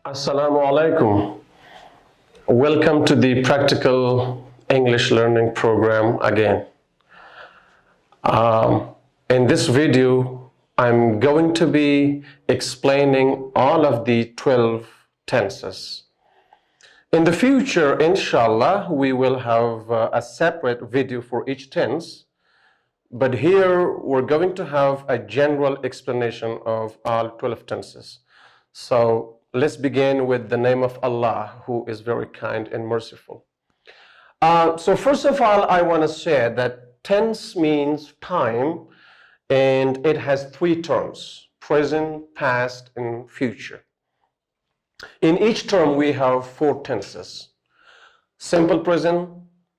Assalamu alaikum. Welcome to the practical English learning program again. In this video, I'm going to be explaining all of the 12 tenses. In the future, inshallah, we will have a separate video for each tense, but here we're going to have a general explanation of all 12 tenses. So let's begin with the name of Allah, who is very kind and merciful. So first of all, I want to say that tense means time, and it has three terms: present, past, and future. In each term, we have four tenses: simple present,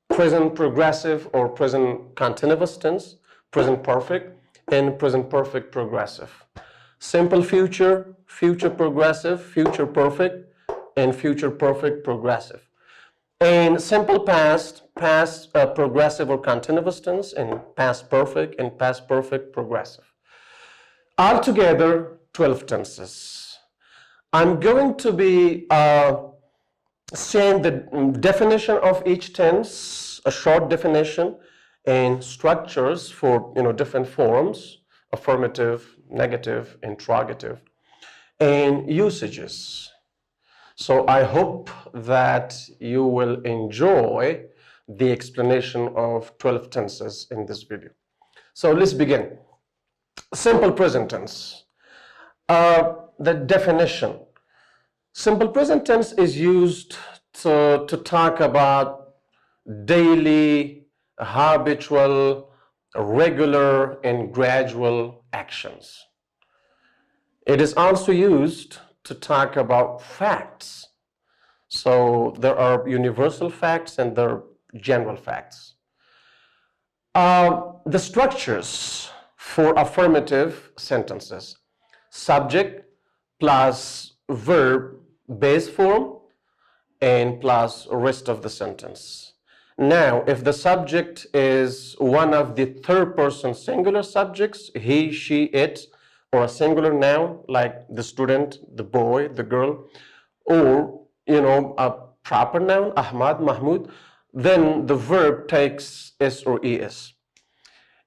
present progressive or present continuous tense, present perfect, and present perfect progressive. Simple future, future progressive, future perfect, and future perfect progressive. And simple past, past progressive or continuous tense, and past perfect and past perfect progressive. Altogether, 12 tenses. I'm going to be saying the definition of each tense, a short definition, and structures for different forms: affirmative, negative, interrogative, and usages. So I hope that you will enjoy the explanation of 12 tenses in this video. So let's begin. Simple present tense. The definition. Simple present tense is used to talk about daily, habitual, regular, and gradual actions. It is also used to talk about facts. So there are universal facts and there are general facts. The structures for affirmative sentences: subject plus verb base form and plus rest of the sentence. Now, if the subject is one of the third person singular subjects, he, she, it, or a singular noun like the student, the boy, the girl, or a proper noun, Ahmad, Mahmoud, then the verb takes s or es.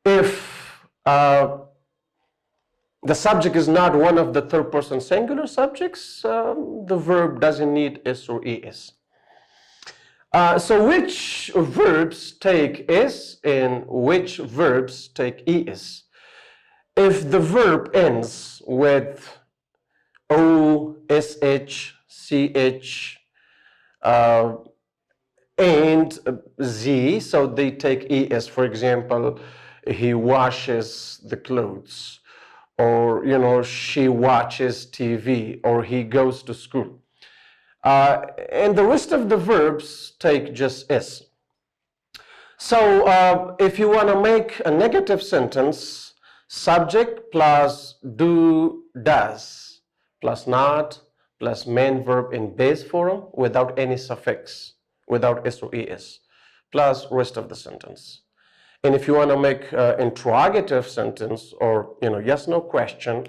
If the subject is not one of the third person singular subjects, the verb doesn't need s or es. So which verbs take s and which verbs take es? If the verb ends with o, sh, ch, and z, so they take es. For example, he washes the clothes, or she watches TV, or he goes to school. And the rest of the verbs take just s. So if you want to make a negative sentence, subject plus do, does, plus not, plus main verb in base form without any suffix, without s or es, plus rest of the sentence. And if you want to make an interrogative sentence or yes, no question,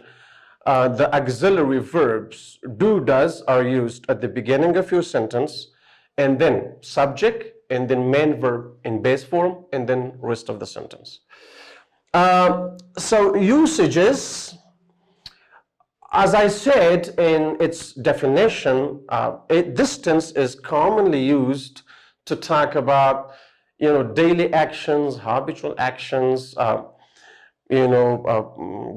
the auxiliary verbs do, does are used at the beginning of your sentence, and then subject, and then main verb in base form, and then rest of the sentence. So usages, as I said in its definition, this tense is commonly used to talk about daily actions, habitual actions,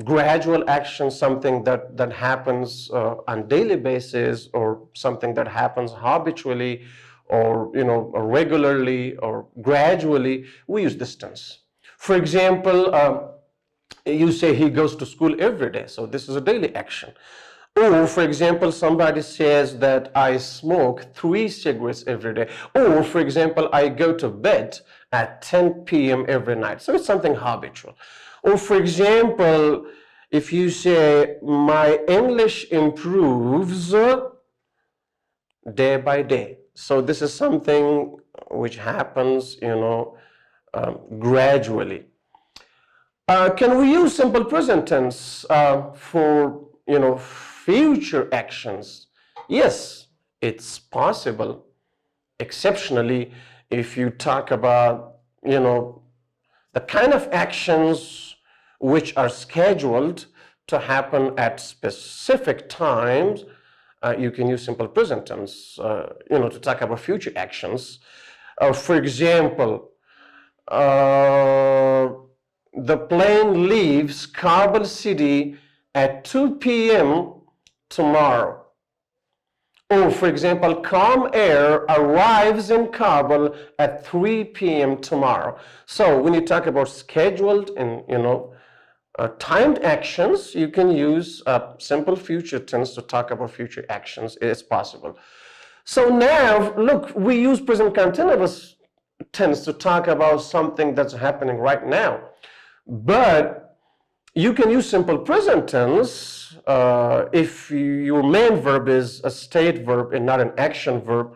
gradual actions, something that happens on daily basis, or something that happens habitually, or regularly or gradually. We use this tense. For example, you say he goes to school every day, so this is a daily action. Or, for example, somebody says that I smoke 3 cigarettes every day. Or, for example, I go to bed at 10 p.m. every night. So it's something habitual. Or, for example, if you say my English improves day by day. So this is something which happens, gradually. Can we use simple present tense for future actions? Yes, it's possible. Exceptionally, if you talk about, the kind of actions which are scheduled to happen at specific times, you can use simple present tense, to talk about future actions. For example, the plane leaves Kabul city at 2 p.m. tomorrow. Or, for example, calm air arrives in Kabul at 3 p.m. tomorrow. So when you talk about scheduled and, timed actions, you can use simple future tense to talk about future actions. It's possible. So now, look, we use present continuous tense to talk about something that's happening right now. But you can use simple present tense if your main verb is a state verb and not an action verb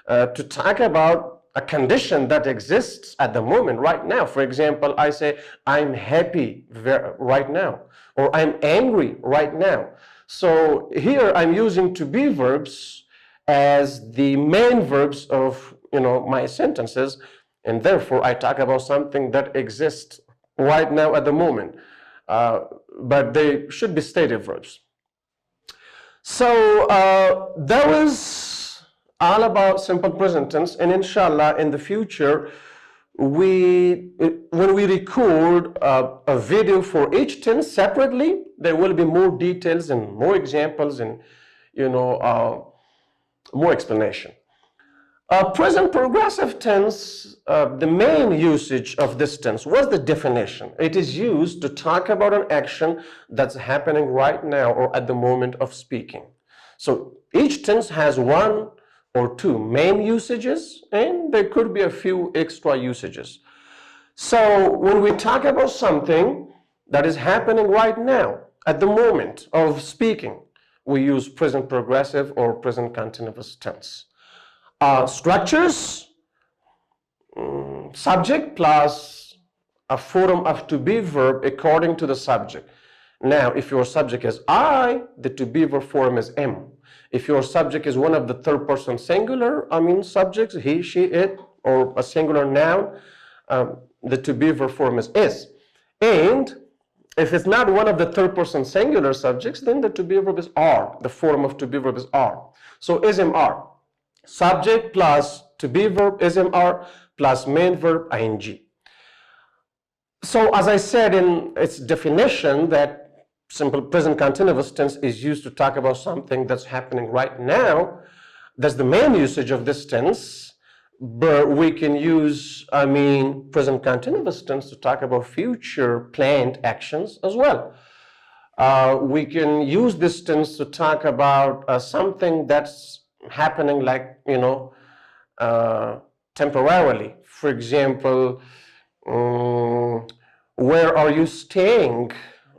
to talk about a condition that exists at the moment, right now. For example, I say, I'm happy right now, or I'm angry right now. So here I'm using to be verbs as the main verbs of my sentences, and therefore I talk about something that exists right now at the moment. But they should be stative verbs. So that was all about simple present tense, and inshallah in the future when we record a video for each tense separately, there will be more details and more examples and more explanation. Present progressive tense, the main usage of this tense was the definition. It is used to talk about an action that's happening right now or at the moment of speaking. So each tense has one or two main usages, and there could be a few extra usages. So when we talk about something that is happening right now at the moment of speaking, we use present progressive or present continuous tense. Structures, subject plus a form of to be verb according to the subject. Now, if your subject is I, the to be verb form is am. If your subject is one of the third person singular, subjects, he, she, it, or a singular noun, the to be verb form is. And if it's not one of the third person singular subjects, then the to be verb is are. The form of to be verb is are. So is, am, are. Subject plus to be verb is, am, are plus main verb ing. So as I said in its definition, that simple present continuous tense is used to talk about something that's happening right now. That's the main usage of this tense. But we can use, present continuous tense to talk about future planned actions as well. We can use this tense to talk about something that's happening like, temporarily. For example, where are you staying?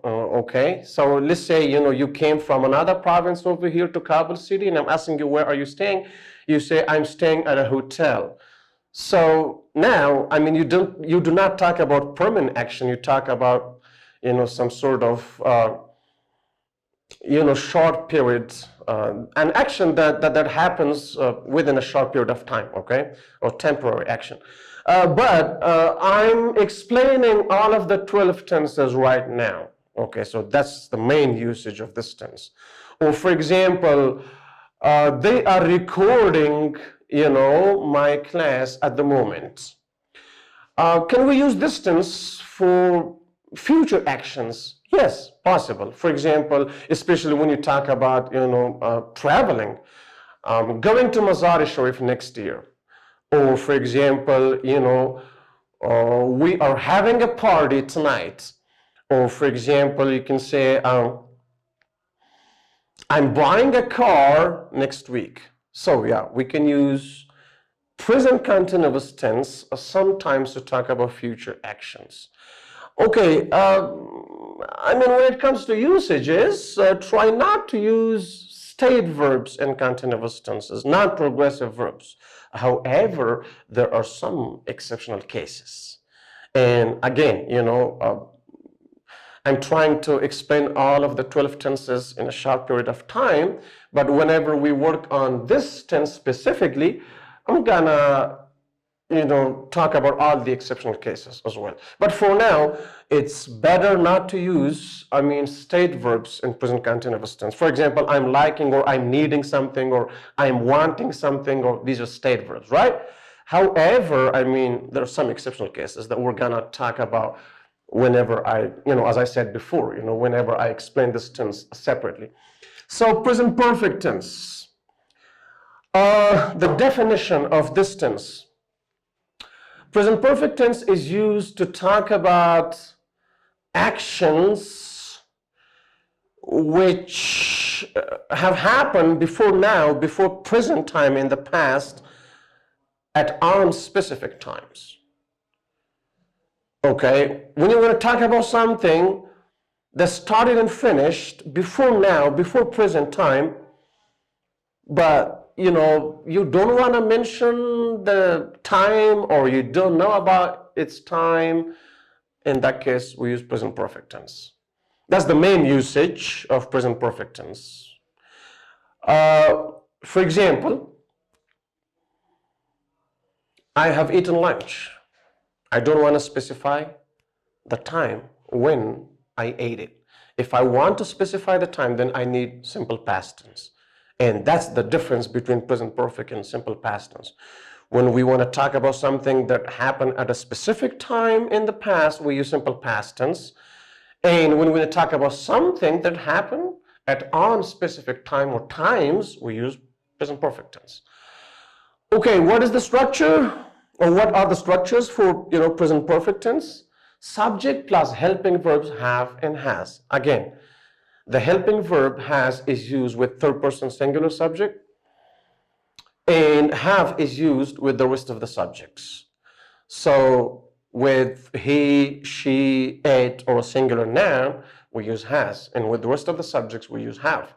Okay, so let's say, you came from another province over here to Kabul city, and I'm asking you, where are you staying? You say, I'm staying at a hotel. So now, you do not talk about permanent action. You talk about, some sort of, short period, an action that happens within a short period of time, okay, or temporary action. But I'm explaining all of the 12 tenses right now. Okay, so that's the main usage of this tense. Or for example, they are recording, my class at the moment. Can we use this tense for future actions? Yes, possible. For example, especially when you talk about, traveling, going to Mazar-e-Sharif next year. Or for example, we are having a party tonight. Or for example, you can say, I'm buying a car next week. So yeah, we can use present continuous tense sometimes to talk about future actions. Okay, when it comes to usages, try not to use state verbs in continuous tenses, non-progressive verbs. However, there are some exceptional cases. And again, I'm trying to explain all of the 12 tenses in a short period of time, but whenever we work on this tense specifically, I'm gonna talk about all the exceptional cases as well. But for now, it's better not to use, state verbs in present continuous tense. For example, I'm liking, or I'm needing something, or I'm wanting something, or these are state verbs, right? However, there are some exceptional cases that we're gonna talk about whenever as I said before, whenever I explain this tense separately. So present perfect tense. The definition of this tense. Present perfect tense is used to talk about actions which have happened before now, before present time in the past, at specific times. Okay, when you want to talk about something that started and finished before now, before present time, but you don't want to mention the time, or you don't know about its time, in that case we use present perfect tense. That's the main usage of present perfect tense. For example, I have eaten lunch. I don't want to specify the time when I ate it. If I want to specify the time, then I need simple past tense. And that's the difference between present perfect and simple past tense. When we want to talk about something that happened at a specific time in the past, we use simple past tense. And when we want to talk about something that happened at specific time or times, we use present perfect tense. Okay, what is the structure, or what are the structures for present perfect tense? Subject plus helping verbs have and has. Again, the helping verb has is used with third person singular subject, and have is used with the rest of the subjects. So with he, she, it, or a singular noun, we use has, and with the rest of the subjects we use have.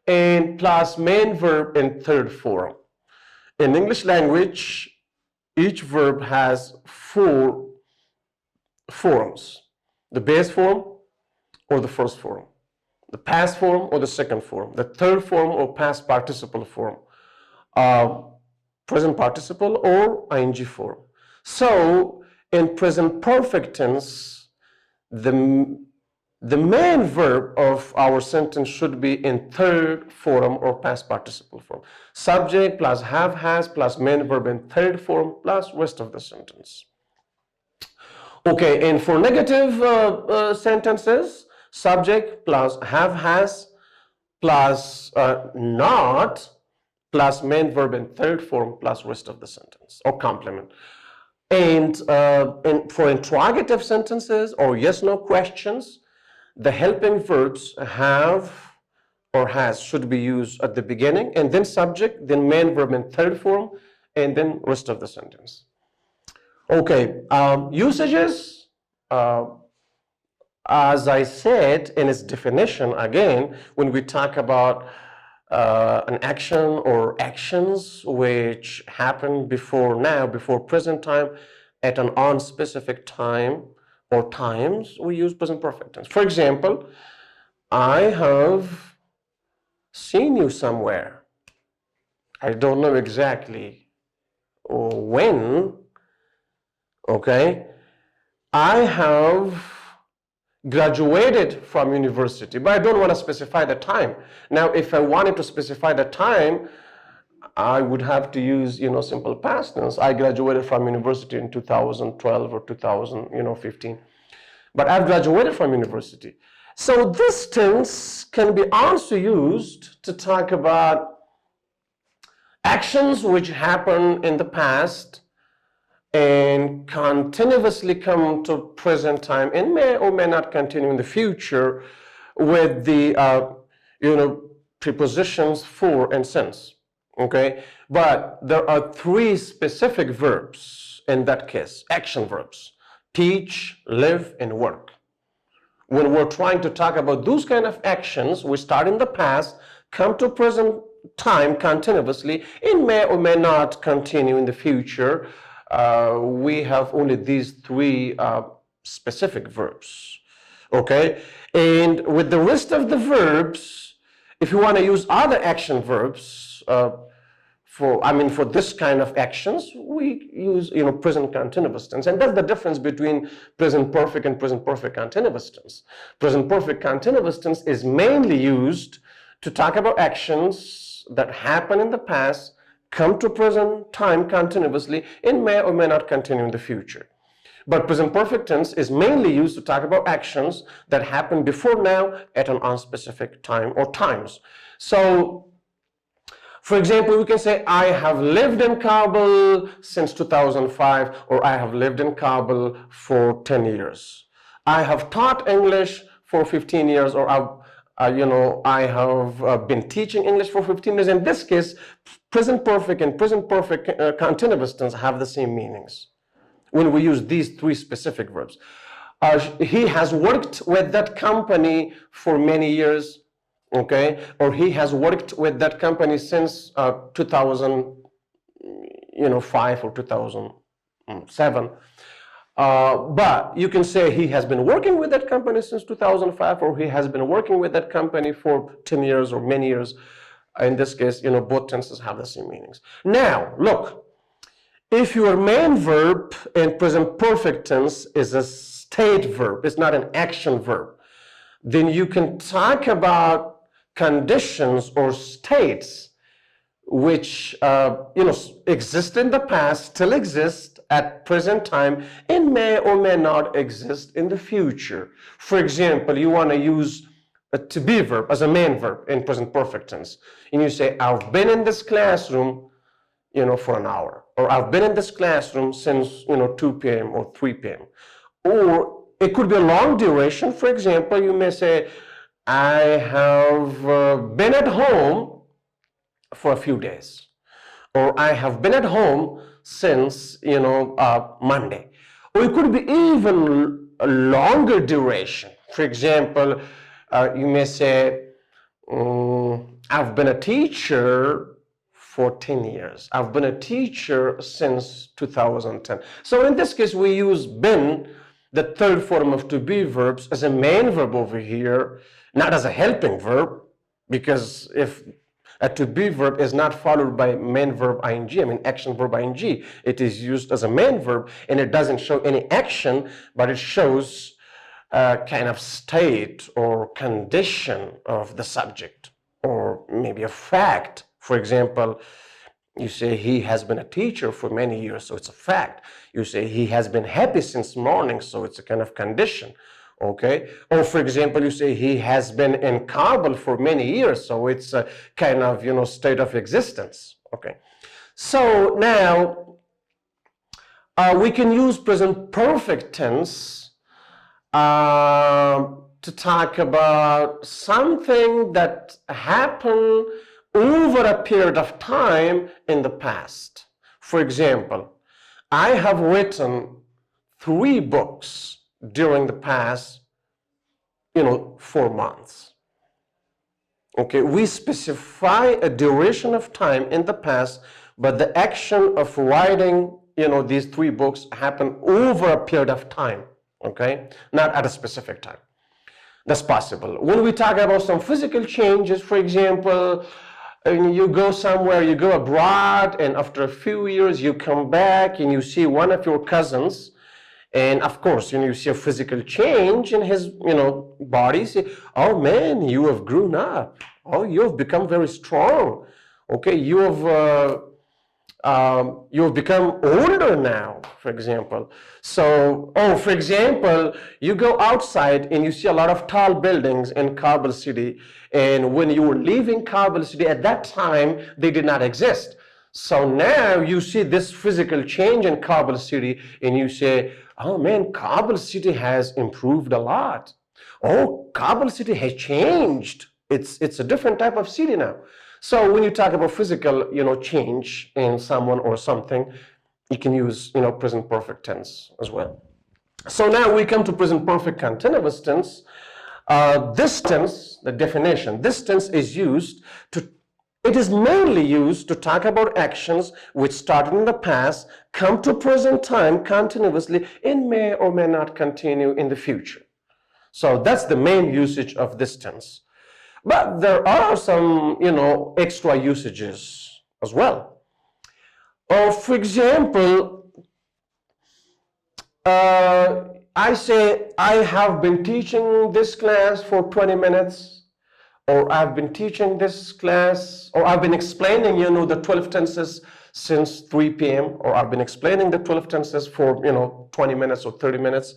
And plus main verb in third form. In English language, each verb has 4 forms: the base form or the first form, the past form or the second form, the third form or past participle form, present participle or ing form. So in present perfect tense, the main verb of our sentence should be in third form or past participle form. Subject plus have, has, plus main verb in third form, plus rest of the sentence. Okay, and for negative sentences, subject plus have, has, plus not, plus main verb in third form, plus rest of the sentence, or complement. And for interrogative sentences or yes/no questions, the helping verbs have or has should be used at the beginning, and then subject, then main verb in third form, and then rest of the sentence. Okay, usages, as I said in its definition, again, when we talk about an action or actions which happen before now, before present time, at an unspecific time or times, we use present perfect tense. For example, I have seen you somewhere. I don't know exactly when. Okay, I have graduated from university, but I don't want to specify the time. Now, if I wanted to specify the time, I would have to use, simple past tense. I graduated from university in 2012 or 2015. But I've graduated from university. So this tense can be also used to talk about actions which happen in the past and continuously come to present time and may or may not continue in the future with the prepositions for and since. Okay, but there are 3 specific verbs in that case, action verbs: teach, live, and work. When we're trying to talk about those kind of actions, we start in the past, come to present time continuously, and may or may not continue in the future. We have only these 3 specific verbs. Okay, and with the rest of the verbs, if you want to use other action verbs for this kind of actions, we use present continuous tense, and that's the difference between present perfect and present perfect continuous tense. Present perfect continuous tense is mainly used to talk about actions that happen in the past, come to present time continuously, and may or may not continue in the future. But present perfect tense is mainly used to talk about actions that happen before now at an unspecific time or times. So, for example, we can say, I have lived in Kabul since 2005, or I have lived in Kabul for 10 years. I have taught English for 15 years, or I have been teaching English for 15 years. In this case, present perfect and present perfect continuous tense have the same meanings when we use these three specific verbs. He has worked with that company for many years, okay, or he has worked with that company since 2005 or 2007. But you can say he has been working with that company since 2005, or he has been working with that company for 10 years or many years. In this case, both tenses have the same meanings. Now, look. If your main verb in present perfect tense is a state verb, it's not an action verb, then you can talk about conditions or states which exist in the past, still exist at present time, and may or may not exist in the future. For example, you want to use a to be verb as a main verb in present perfect tense, and you say, I've been in this classroom for an hour, or I've been in this classroom since 2 p.m. or 3 p.m. Or it could be a long duration. For example, you may say, I have been at home for a few days, or I have been at home since Monday. Or it could be even a longer duration. For example, you may say, I've been a teacher for 10 years. I've been a teacher since 2010. So in this case, we use been, the third form of to be verbs, as a main verb over here, not as a helping verb, because if a to be verb is not followed by main verb ing, action verb ing, it is used as a main verb, and it doesn't show any action, but it shows a kind of state or condition of the subject, or maybe a fact. For example, you say he has been a teacher for many years, so it's a fact. You say he has been happy since morning, so it's a kind of condition, okay? Or for example, you say he has been in Kabul for many years, so it's a kind of, state of existence, okay? So now, we can use present perfect tense to talk about something that happened over a period of time in the past. For example, I have written 3 books during the past 4 months. Okay, we specify a duration of time in the past, but the action of writing these 3 books happened over a period of time, okay, not at a specific time. That's possible. When we talk about some physical changes, for example, you go somewhere, you go abroad, and after a few years you come back and you see one of your cousins, and of course, you see a physical change in his, body. You say, oh man, you have grown up. Oh, you have become very strong. Okay, you have become older now, for example. So, for example, you go outside and you see a lot of tall buildings in Kabul city, and when you were leaving Kabul city at that time, they did not exist. So now you see this physical change in Kabul city, and you say, oh man, Kabul city has improved a lot. Oh, Kabul city has changed. It's a different type of city now. So when you talk about physical, change in someone or something, you can use, present perfect tense as well. So now we come to present perfect continuous tense. This tense, the definition, this tense is it is mainly used to talk about actions which started in the past, come to present time continuously, and may or may not continue in the future. So that's the main usage of this tense. But there are some, extra usages as well. Or for example, I say, I have been teaching this class for 20 minutes, or I've been teaching this class, or I've been explaining, the 12 tenses since 3 p.m., or I've been explaining the 12 tenses for, 20 minutes or 30 minutes.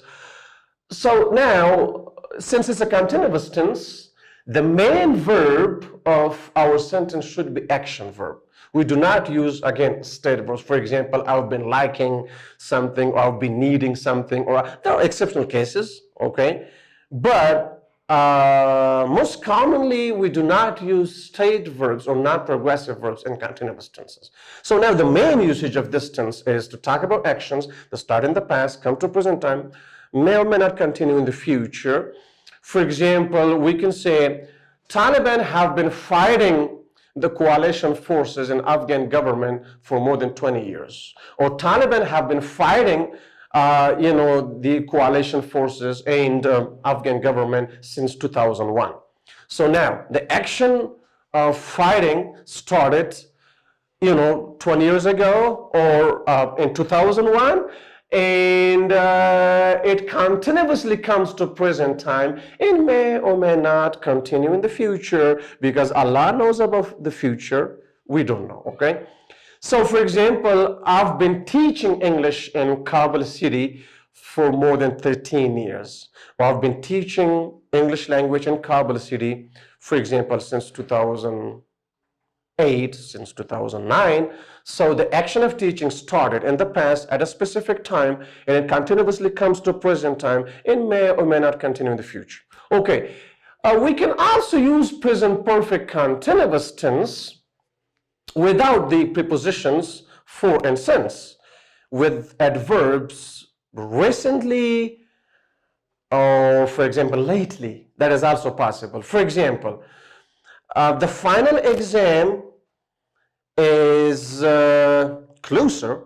So now, since it's a continuous tense, the main verb of our sentence should be action verb. We do not use, again, state verbs. For example, I've been liking something, or I've been needing something, or there are exceptional cases, okay? But most commonly, we do not use state verbs or non-progressive verbs in continuous tenses. So now the main usage of this tense is to talk about actions that start in the past, come to present time, may or may not continue in the future. For example, we can say, Taliban have been fighting the coalition forces in Afghan government for more than 20 years. Or Taliban have been fighting the coalition forces and Afghan government since 2001. So now the action of fighting started 20 years ago, or in 2001, and it continuously comes to present time and may or may not continue in the future, because Allah knows about the future, we don't know, okay? So for example, I've been teaching English in Kabul city for more than 13 years. Or I've been teaching English language in Kabul city, for example, since 2008, since 2009. So the action of teaching started in the past at a specific time, and it continuously comes to present time and may or may not continue in the future. Okay, we can also use present perfect continuous tense without the prepositions for and since, with adverbs recently, or for example, lately. That is also possible. For example, the final exam is closer.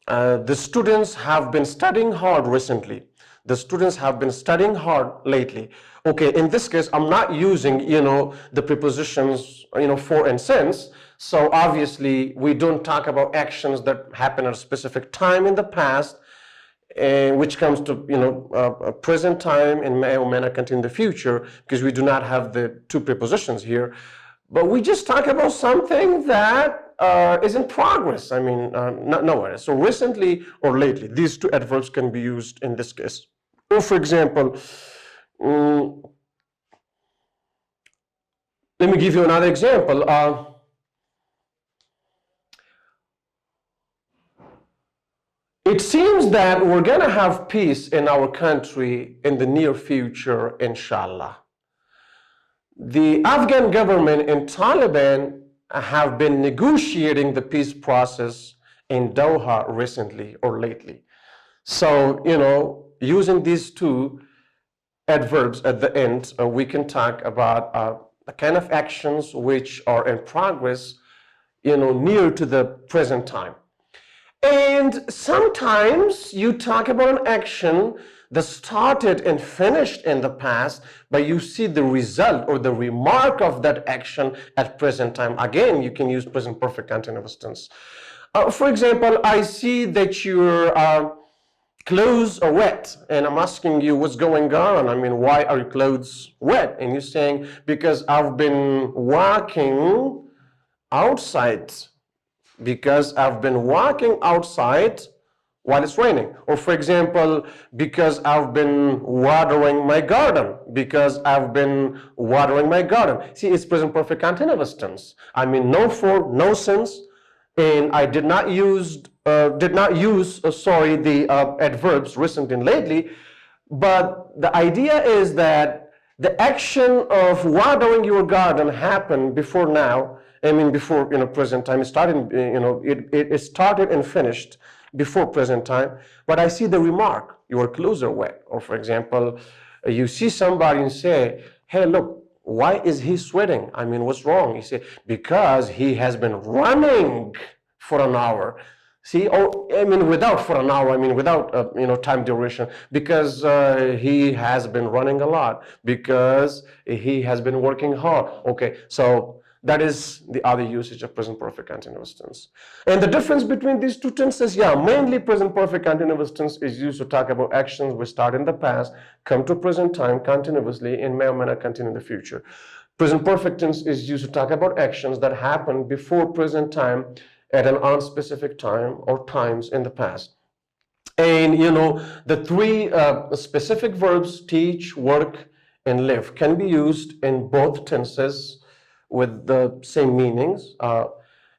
The students have been studying hard recently. The students have been studying hard lately. Okay, in this case, I'm not using, the prepositions, for and since. So obviously, we don't talk about actions that happen at a specific time in the past, which comes to, present time and may or may not continue in the future, because we do not have the two prepositions here. But we just talk about something that is in progress. I mean, nowhere. So recently or lately, these two adverbs can be used in this case. Or for example, let me give you another example. It seems that we're going to have peace in our country in the near future, inshallah. The Afghan government and Taliban have been negotiating the peace process in Doha recently or lately. So, using these two adverbs at the end, we can talk about the kind of actions which are in progress, near to the present time. And sometimes you talk about an action that started and finished in the past, but you see the result or the remark of that action at present time. Again, you can use present perfect continuous tense. For example, I see that your clothes are wet, and I'm asking you what's going on. I mean, why are your clothes wet? And you're saying, because I've been walking outside. Because I've been walking outside while it's raining. Or for example, because I've been watering my garden. Because I've been watering my garden. See, it's present perfect continuous tense. I mean, no for, no since, and I did not use the adverbs recent and lately. But the idea is that the action of watering your garden happened before now. I mean, before present time. It started, it started and finished before present time. But I see the remark, your clothes are wet. Or for example, you see somebody and say, hey, look, why is he sweating? I mean, what's wrong? You say, because he has been running for an hour. See, or I mean, without for an hour, I mean, without time duration, because he has been running a lot, because he has been working hard. Okay, so that is the other usage of present perfect continuous tense. And the difference between these two tenses, yeah, mainly present perfect continuous tense is used to talk about actions which start in the past, come to present time continuously, and may or may not continue in the future. Present perfect tense is used to talk about actions that happen before present time at an unspecific time or times in the past. And the three specific verbs, teach, work, and live, can be used in both tenses with the same meanings.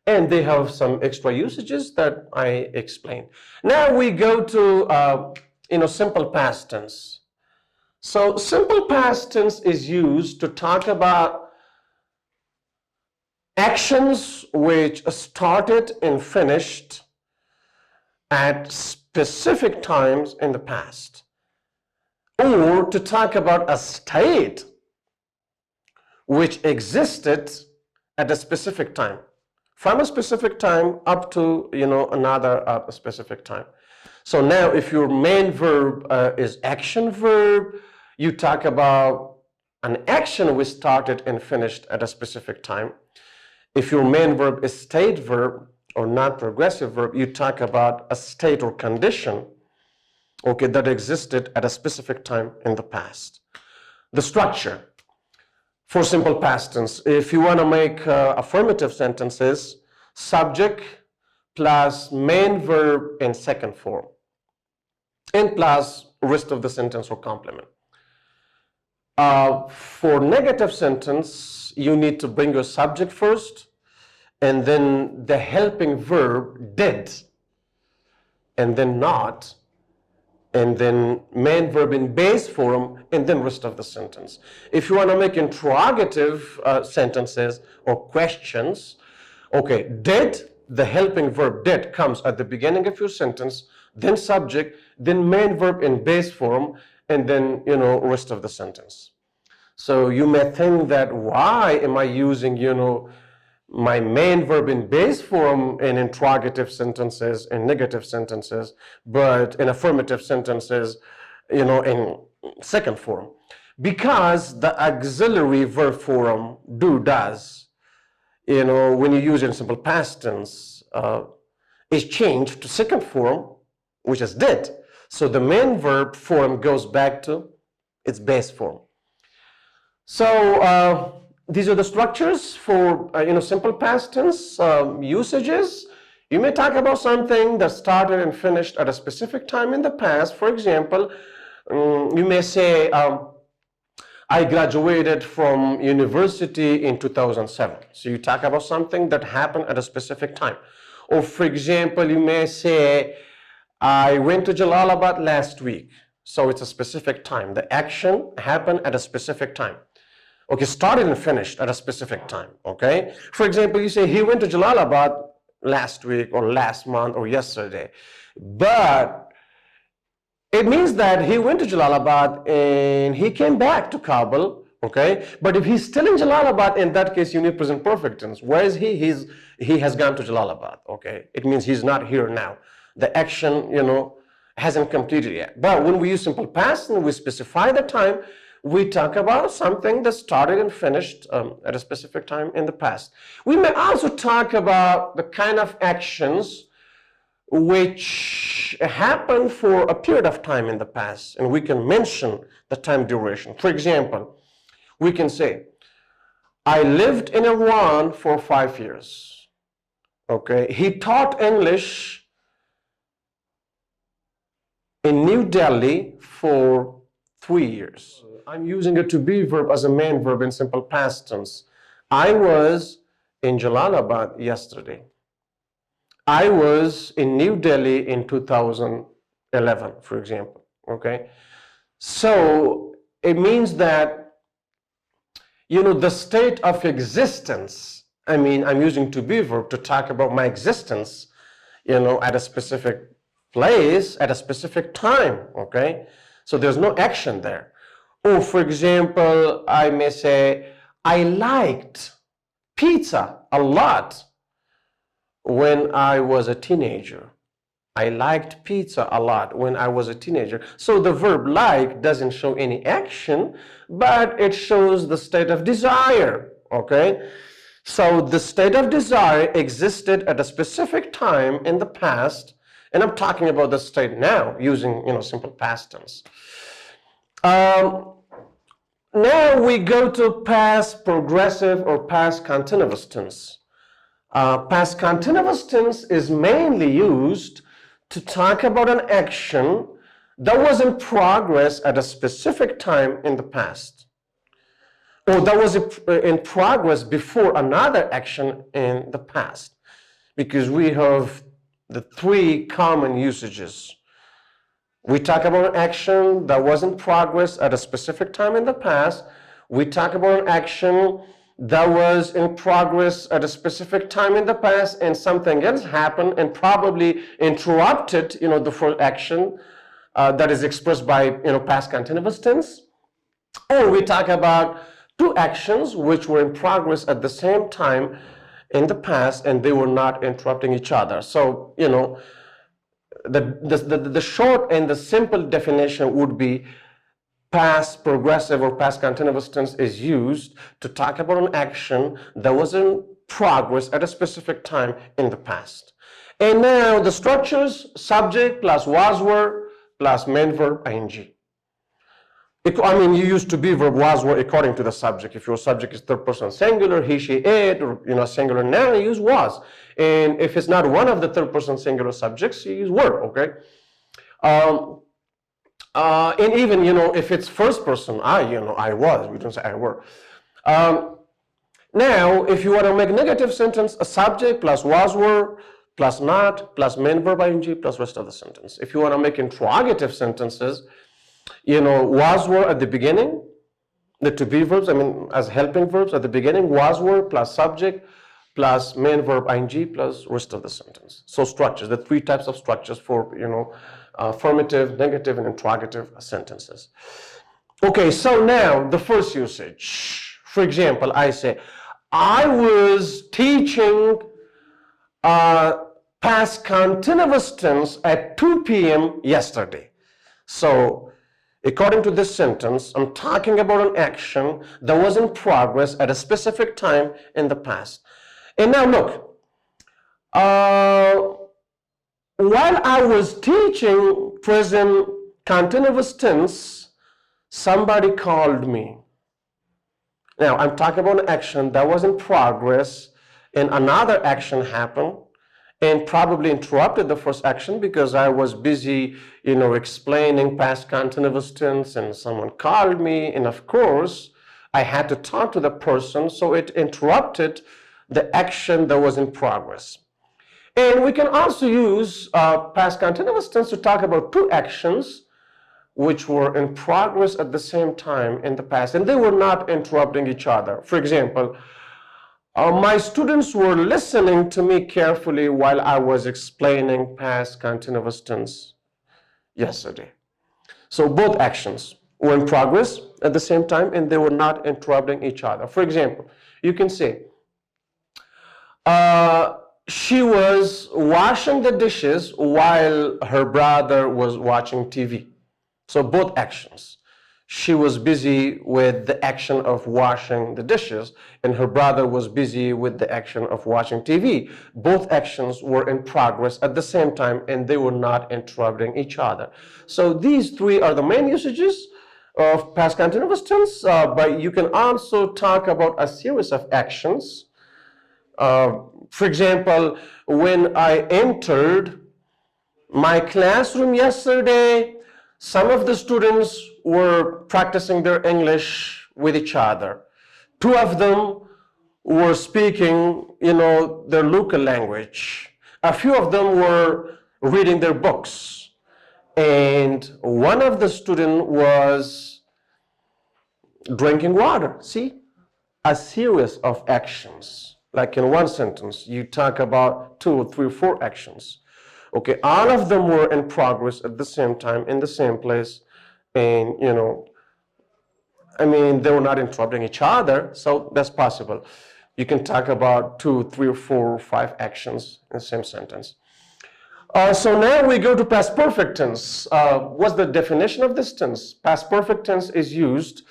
And they have some extra usages that I explained. Now we go to simple past tense. So simple past tense is used to talk about actions which started and finished at specific times in the past, or to talk about a state which existed at a specific time, from a specific time up to another specific time. So now if your main verb is action verb, you talk about an action which started and finished at a specific time. If your main verb is state verb or non-progressive verb, you talk about a state or condition, okay, that existed at a specific time in the past. The structure for simple past tense, if you want to make affirmative sentences, subject plus main verb in second form, and plus rest of the sentence or complement. For negative sentence, you need to bring your subject first, and then the helping verb did, and then not, and then main verb in base form, and then rest of the sentence. If you want to make interrogative sentences or questions, okay, did, the helping verb did comes at the beginning of your sentence, then subject, then main verb in base form, and then rest of the sentence. So you may think that why am I using my main verb in base form in interrogative sentences and negative sentences, but in affirmative sentences in second form? Because the auxiliary verb form do, does, when you use it in simple past tense, is changed to second form, which is did. So the main verb form goes back to its base form. So these are the structures for simple past tense usages. You may talk about something that started and finished at a specific time in the past. For example, you may say, I graduated from university in 2007. So you talk about something that happened at a specific time. Or for example, you may say, I went to Jalalabad last week. So it's a specific time. The action happened at a specific time. Okay, started and finished at a specific time, okay? For example, you say he went to Jalalabad last week or last month or yesterday. But it means that he went to Jalalabad and he came back to Kabul, okay? But if he's still in Jalalabad, in that case, you need present perfect tense. Where is he? He has gone to Jalalabad, okay? It means he's not here now. The action, hasn't completed yet. But when we use simple past and we specify the time, we talk about something that started and finished at a specific time in the past. We may also talk about the kind of actions which happen for a period of time in the past, and we can mention the time duration. For example, we can say, I lived in Iran for 5 years. Okay, he taught English in New Delhi for 3 years. I'm using a to be verb as a main verb in simple past tense. I was in Jalalabad yesterday. I was in New Delhi in 2011, for example. Okay, so it means that the state of existence. I mean, I'm using to be verb to talk about my existence, at a specific place at a specific time. Okay, so there's no action there. Or for example, I may say, I liked pizza a lot when I was a teenager. I liked pizza a lot when I was a teenager. So the verb like doesn't show any action, but it shows the state of desire, okay? So the state of desire existed at a specific time in the past, and I'm talking about the state now using, simple past tense. Now we go to past progressive or past continuous tense. Past continuous tense is mainly used to talk about an action that was in progress at a specific time in the past, or that was in progress before another action in the past, because we have the three common usages. We talk about an action that was in progress at a specific time in the past. We talk about an action that was in progress at a specific time in the past, and something else happened and probably interrupted, the first action that is expressed by, past continuous tense. Or we talk about two actions which were in progress at the same time in the past, and they were not interrupting each other. So, the short and the simple definition would be past progressive or past continuous tense is used to talk about an action that was in progress at a specific time in the past. And now the structures: subject plus was were plus main verb ing. You use to be verb was were according to the subject. If your subject is third person singular, he, she, it, or singular noun, you use was. And if it's not one of the third person singular subjects, you use were, okay? And even, if it's first person, I was, we don't say I were. Now, if you want to make negative sentence, a subject plus was were plus not plus main verb ing plus rest of the sentence. If you want to make interrogative sentences, was were at the beginning, the to be verbs, as helping verbs at the beginning, was were plus subject plus main verb ing plus rest of the sentence. So structures, the three types of structures for, affirmative, negative, and interrogative sentences. Okay, so now the first usage. For example, I say, I was teaching past continuous tense at 2 p.m. yesterday. So, according to this sentence, I'm talking about an action that was in progress at a specific time in the past. And now look, while I was teaching present continuous tense, somebody called me. Now, I'm talking about an action that was in progress and another action happened and probably interrupted the first action because I was busy, explaining past continuous tense, and someone called me, and of course, I had to talk to the person, so it interrupted the action that was in progress. And we can also use past continuous tense to talk about two actions which were in progress at the same time in the past, and they were not interrupting each other. For example, my students were listening to me carefully while I was explaining past continuous tense yesterday. So both actions were in progress at the same time, and they were not interrupting each other. For example, you can say, she was washing the dishes while her brother was watching TV. So both actions. She was busy with the action of washing the dishes, and her brother was busy with the action of watching TV. Both actions were in progress at the same time, and they were not interrupting each other. So these three are the main usages of past continuous tense, but you can also talk about a series of actions. For example, when I entered my classroom yesterday, some of the students were practicing their English with each other. Two of them were speaking, their local language. A few of them were reading their books. And one of the students was drinking water. See? A series of actions. Like in one sentence, you talk about 2, 3, 4 actions. Okay, all of them were in progress at the same time, in the same place, and they were not interrupting each other, so that's possible. You can talk about 2, 3, or 4, or 5 actions in the same sentence. So now we go to past perfect tense. What's the definition of this tense? Past perfect tense is used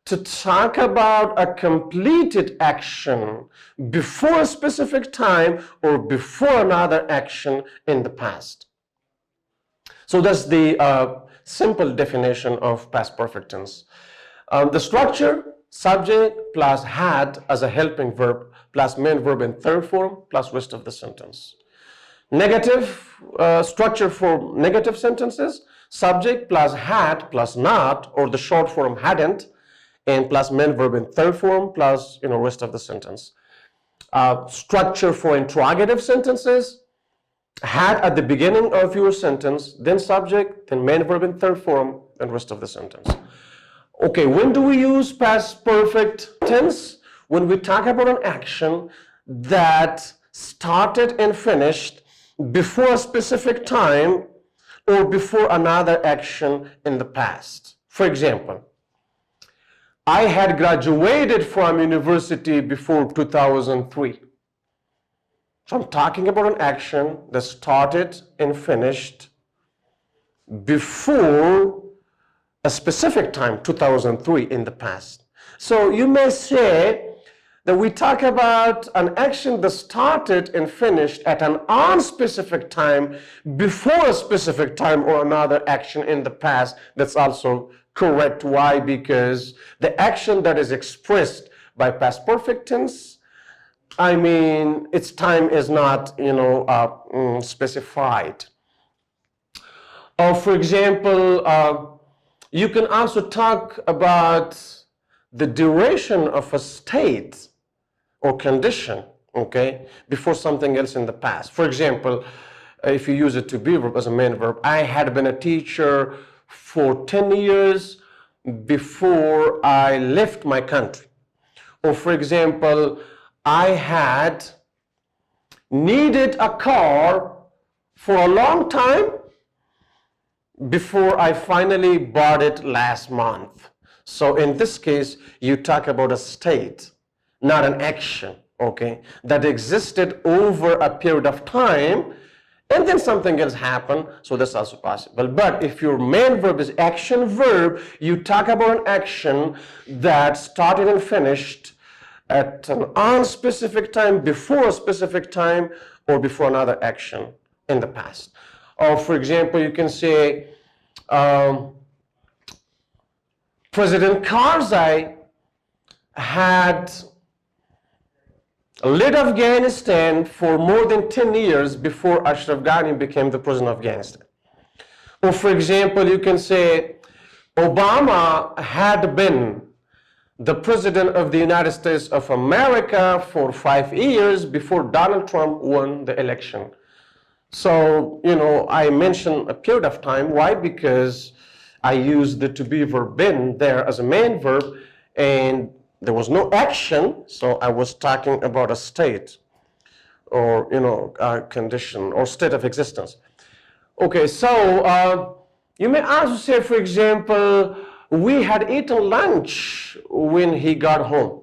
to talk about a completed action before a specific time or before another action in the past. So that's the simple definition of past perfect tense. The structure, subject plus had as a helping verb plus main verb in third form plus rest of the sentence. Negative structure for negative sentences, subject plus had plus not, or the short form hadn't, and plus main verb in third form plus rest of the sentence. Structure for interrogative sentences, had at the beginning of your sentence, then subject, then main verb in third form, and rest of the sentence. Okay, when do we use past perfect tense? When we talk about an action that started and finished before a specific time or before another action in the past. For example, I had graduated from university before 2003. So I'm talking about an action that started and finished before a specific time, 2003, in the past. So you may say that we talk about an action that started and finished at an unspecific time before a specific time or another action in the past. That's also correct. Why? Because the action that is expressed by past perfect tense, its time is not, specified. Or for example, you can also talk about the duration of a state or condition, okay, before something else in the past. For example, if you use it to be verb as a main verb, I had been a teacher for 10 years before I left my country. Or for example, I had needed a car for a long time before I finally bought it last month. So in this case, you talk about a state, not an action, okay, that existed over a period of time, and then something else happened, so that's also possible. But if your main verb is action verb, you talk about an action that started and finished at an unspecific time, before a specific time, or before another action in the past. Or for example, you can say, President Karzai had led Afghanistan for more than 10 years before Ashraf Ghani became the president of Afghanistan. Or for example, you can say, Obama had been the president of the United States of America for 5 years before Donald Trump won the election. So, I mentioned a period of time. Why? Because I used the to be verb been there as a main verb, and there was no action, so I was talking about a state or, a condition or state of existence. Okay, so you may also say, for example, we had eaten lunch when he got home.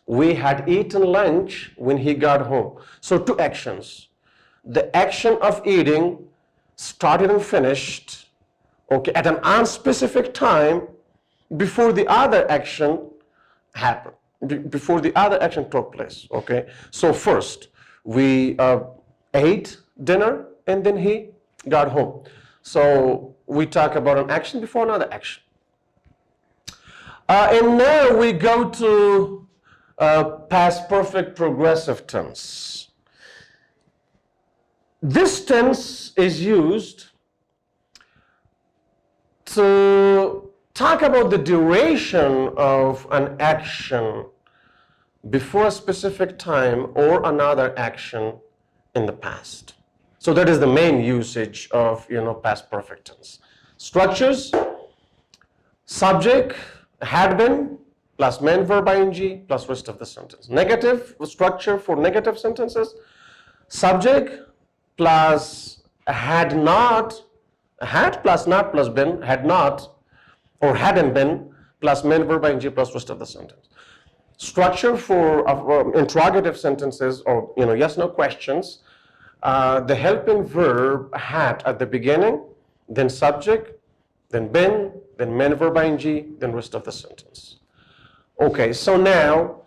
We had eaten lunch when he got home. So two actions. The action of eating started and finished, okay, at an unspecific time before the other action happened, before the other action took place, okay? So first, we ate dinner and then he got home. So we talk about an action before another action. And now we go to past perfect progressive tense. This tense is used to talk about the duration of an action before a specific time or another action in the past. So that is the main usage of past perfect tense. Structures, subject, had been, plus main verb ing, plus rest of the sentence. Negative structure for negative sentences, subject plus had not, had plus not plus been, had not, or hadn't been, plus main verb ing plus rest of the sentence. Structure for interrogative sentences or yes no questions, the helping verb had at the beginning, then subject, then been, then main verb ing, then rest of the sentence. Okay, so now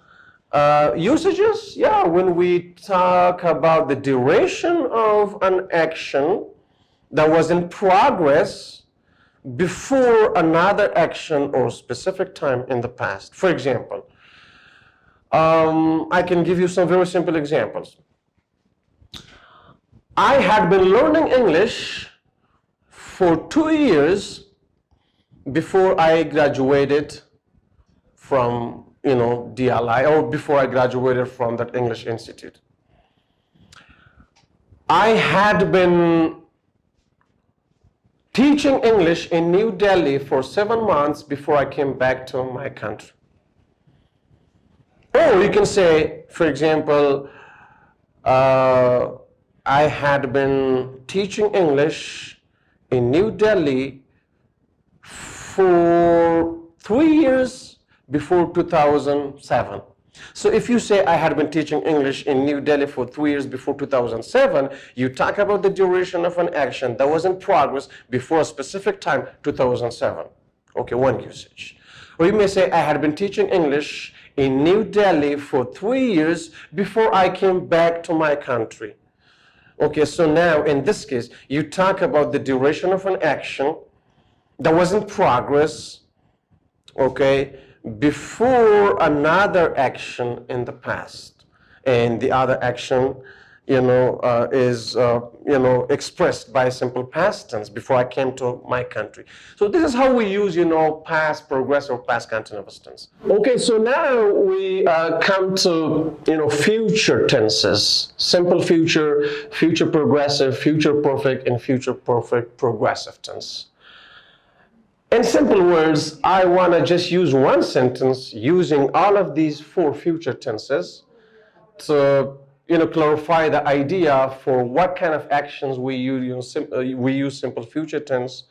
usages, yeah, when we talk about the duration of an action that was in progress before another action or specific time in the past. For example, I can give you some very simple examples. I had been learning English for 2 years before I graduated from DLI, or before I graduated from that English Institute. I had been teaching English in New Delhi for 7 months before I came back to my country. Or you can say, for example, I had been teaching English in New Delhi for 3 years before 2007. So if you say I had been teaching English in New Delhi for 3 years before 2007, you talk about the duration of an action that was in progress before a specific time, 2007. Okay, one usage. Or you may say I had been teaching English in New Delhi for 3 years before I came back to my country. Okay, so now in this case, you talk about the duration of an action that was in progress, okay, before another action in the past, and the other action is expressed by a simple past tense, before I came to my country. So this is how we use past progressive or past continuous tense. Okay, so now we come to future tenses: simple future, future progressive, future perfect, and future perfect progressive tense. In simple words, I want to just use one sentence using all of these 4 future tenses to clarify the idea for what kind of actions we use simple future tense,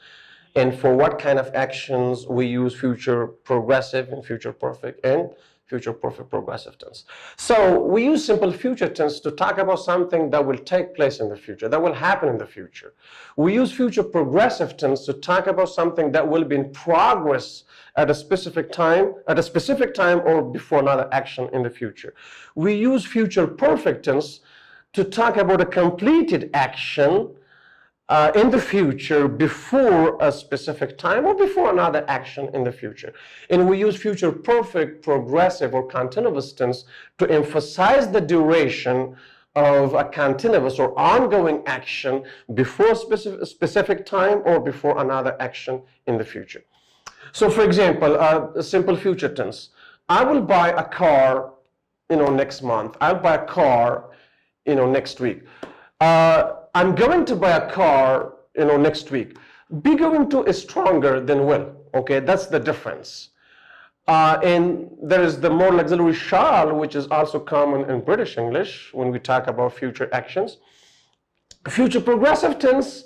and for what kind of actions we use future progressive and future perfect and future perfect progressive tense. So we use simple future tense to talk about something that will take place in the future, that will happen in the future. We use future progressive tense to talk about something that will be in progress at a specific time or before another action in the future. We use future perfect tense to talk about a completed action in the future before a specific time or before another action in the future. And we use future perfect, progressive, or continuous tense to emphasize the duration of a continuous or ongoing action before a specific time or before another action in the future. So for example, a simple future tense: I will buy a car next month. I'll buy a car next week. I'm going to buy a car next week. Be going to is stronger than will. Okay, that's the difference. And there is the more auxiliary shall, which is also common in British English when we talk about future actions. Future progressive tense: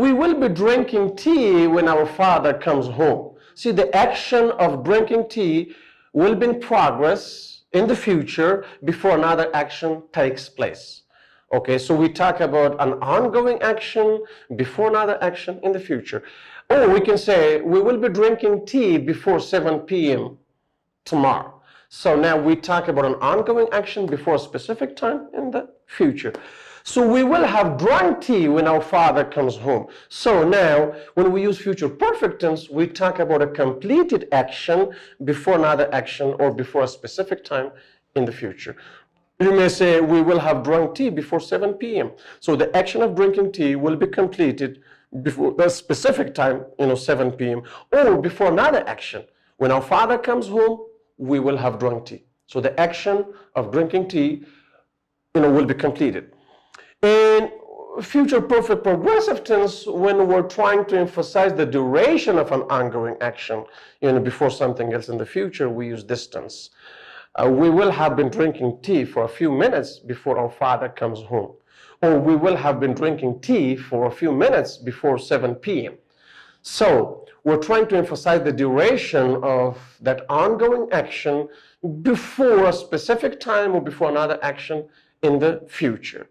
we will be drinking tea when our father comes home. See, the action of drinking tea will be in progress in the future before another action takes place. Okay, so we talk about an ongoing action before another action in the future. Or we can say we will be drinking tea before 7 p.m. tomorrow. So now we talk about an ongoing action before a specific time in the future. So we will have drunk tea when our father comes home. So now when we use future perfect tense, we talk about a completed action before another action or before a specific time in the future. You may say we will have drunk tea before 7 p.m. So the action of drinking tea will be completed before a specific time, 7 p.m. or before another action. When our father comes home, we will have drunk tea. So the action of drinking tea, will be completed. In future perfect progressive tense, when we're trying to emphasize the duration of an ongoing action, before something else in the future, we use this tense. We will have been drinking tea for a few minutes before our father comes home. Or we will have been drinking tea for a few minutes before 7 p.m. So we're trying to emphasize the duration of that ongoing action before a specific time or before another action in the future.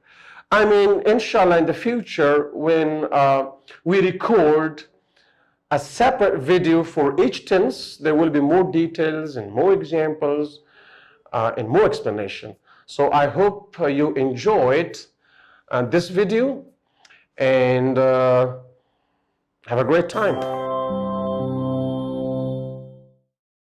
I mean, inshallah, in the future, when we record a separate video for each tense, there will be more details and more examples and more explanation. So I hope you enjoyed this video and have a great time.